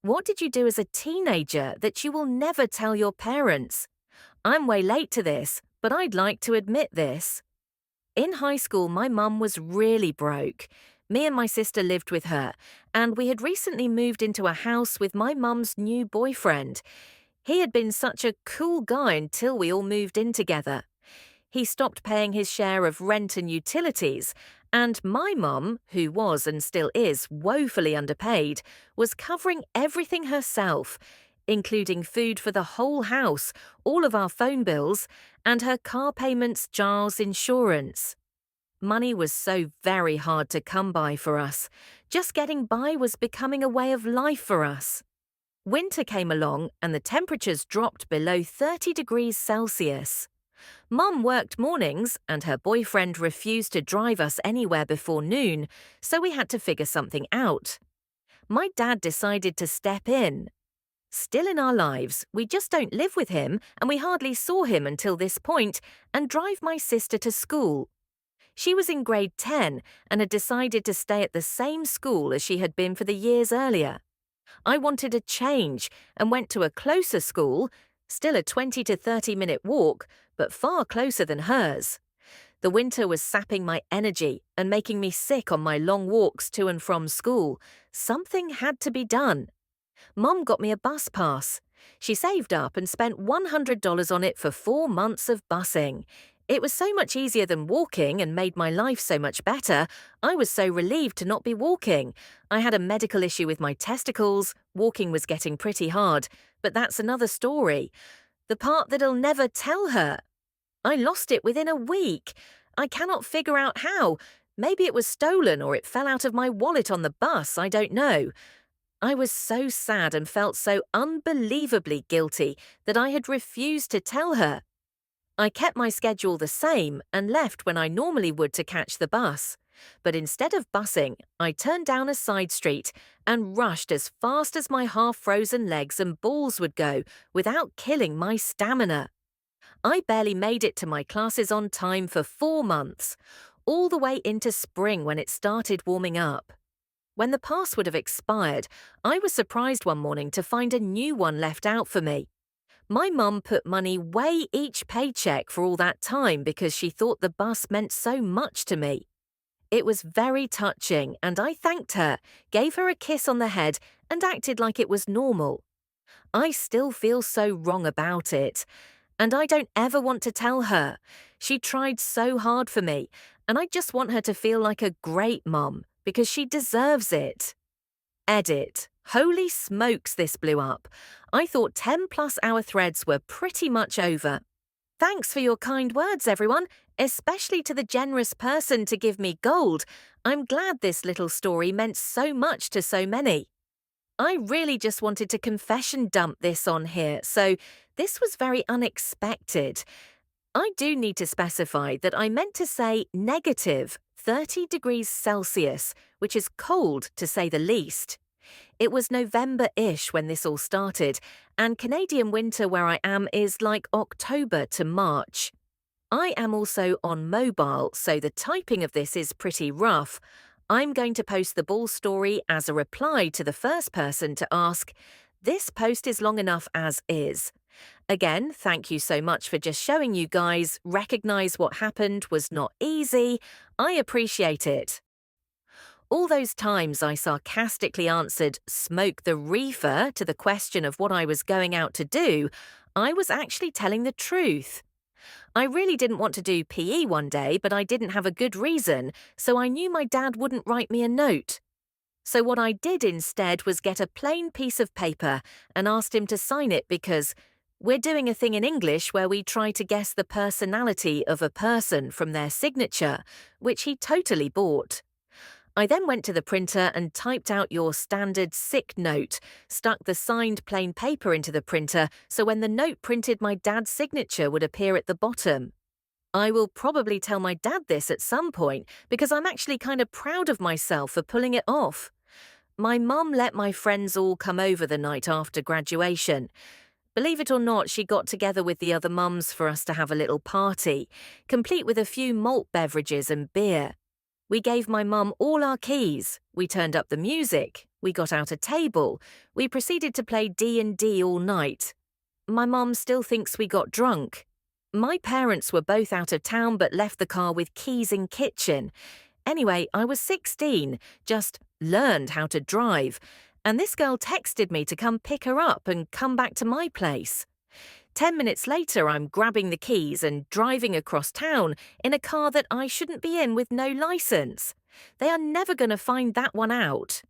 What did you do as a teenager that you will never tell your parents? I'm way late to this, but I'd like to admit this. In high school, my mum was really broke. Me and my sister lived with her, and we had recently moved into a house with my mum's new boyfriend. He had been such a cool guy until we all moved in together. He stopped paying his share of rent and utilities, and my mum, who was and still is woefully underpaid, was covering everything herself, including food for the whole house, all of our phone bills, and her car payments, Giles' insurance. Money was so very hard to come by for us. Just getting by was becoming a way of life for us. Winter came along and the temperatures dropped below 30 degrees Celsius. Mum worked mornings and her boyfriend refused to drive us anywhere before noon, so we had to figure something out. My dad decided to step in. Still in our lives, we just don't live with him and we hardly saw him until this point, and drive my sister to school. She was in grade 10 and had decided to stay at the same school as she had been for the years earlier. I wanted a change and went to a closer school, still a 20 to 30-minute walk, but far closer than hers. The winter was sapping my energy and making me sick on my long walks to and from school. Something had to be done. Mum got me a bus pass. She saved up and spent $100 on it for 4 months of busing. It was so much easier than walking and made my life so much better. I was so relieved to not be walking. I had a medical issue with my testicles. Walking was getting pretty hard, but that's another story. The part that I'll never tell her. I lost it within a week. I cannot figure out how. Maybe it was stolen or it fell out of my wallet on the bus, I don't know. I was so sad and felt so unbelievably guilty that I had refused to tell her. I kept my schedule the same and left when I normally would to catch the bus. But instead of busing, I turned down a side street and rushed as fast as my half-frozen legs and balls would go without killing my stamina. I barely made it to my classes on time for 4 months, all the way into spring when it started warming up. When the pass would have expired, I was surprised one morning to find a new one left out for me. My mum put money way each paycheck for all that time because she thought the bus meant so much to me. It was very touching and I thanked her, gave her a kiss on the head and acted like it was normal. I still feel so wrong about it, and I don't ever want to tell her. She tried so hard for me, and I just want her to feel like a great mum because she deserves it. Edit. Holy smokes, this blew up. I thought 10+ hour threads were pretty much over. Thanks for your kind words, everyone, especially to the generous person to give me gold. I'm glad this little story meant so much to so many. I really just wanted to confession dump this on here, so this was very unexpected. I do need to specify that I meant to say negative 30 degrees Celsius, which is cold to say the least. It was November-ish when this all started, and Canadian winter where I am is like October to March. I am also on mobile, so the typing of this is pretty rough. I'm going to post the ball story as a reply to the first person to ask, this post is long enough as is. Again, thank you so much for just showing you guys, recognize what happened was not easy. I appreciate it. All those times I sarcastically answered smoke the reefer to the question of what I was going out to do, I was actually telling the truth. I really didn't want to do PE one day, but I didn't have a good reason, so I knew my dad wouldn't write me a note. So what I did instead was get a plain piece of paper and asked him to sign it because we're doing a thing in English where we try to guess the personality of a person from their signature, which he totally bought. I then went to the printer and typed out your standard sick note, stuck the signed plain paper into the printer so when the note printed my dad's signature would appear at the bottom. I will probably tell my dad this at some point because I'm actually kind of proud of myself for pulling it off. My mum let my friends all come over the night after graduation. Believe it or not, she got together with the other mums for us to have a little party, complete with a few malt beverages and beer. We gave my mum all our keys, we turned up the music, We got out a table. We proceeded to play D&D all night. My mum still thinks we got drunk. My parents were both out of town but left the car with keys in kitchen. Anyway, I was 16, just learned how to drive, and this girl texted me to come pick her up and come back to my place. 10 minutes later, I'm grabbing the keys and driving across town in a car that I shouldn't be in with no license. They are never going to find that one out.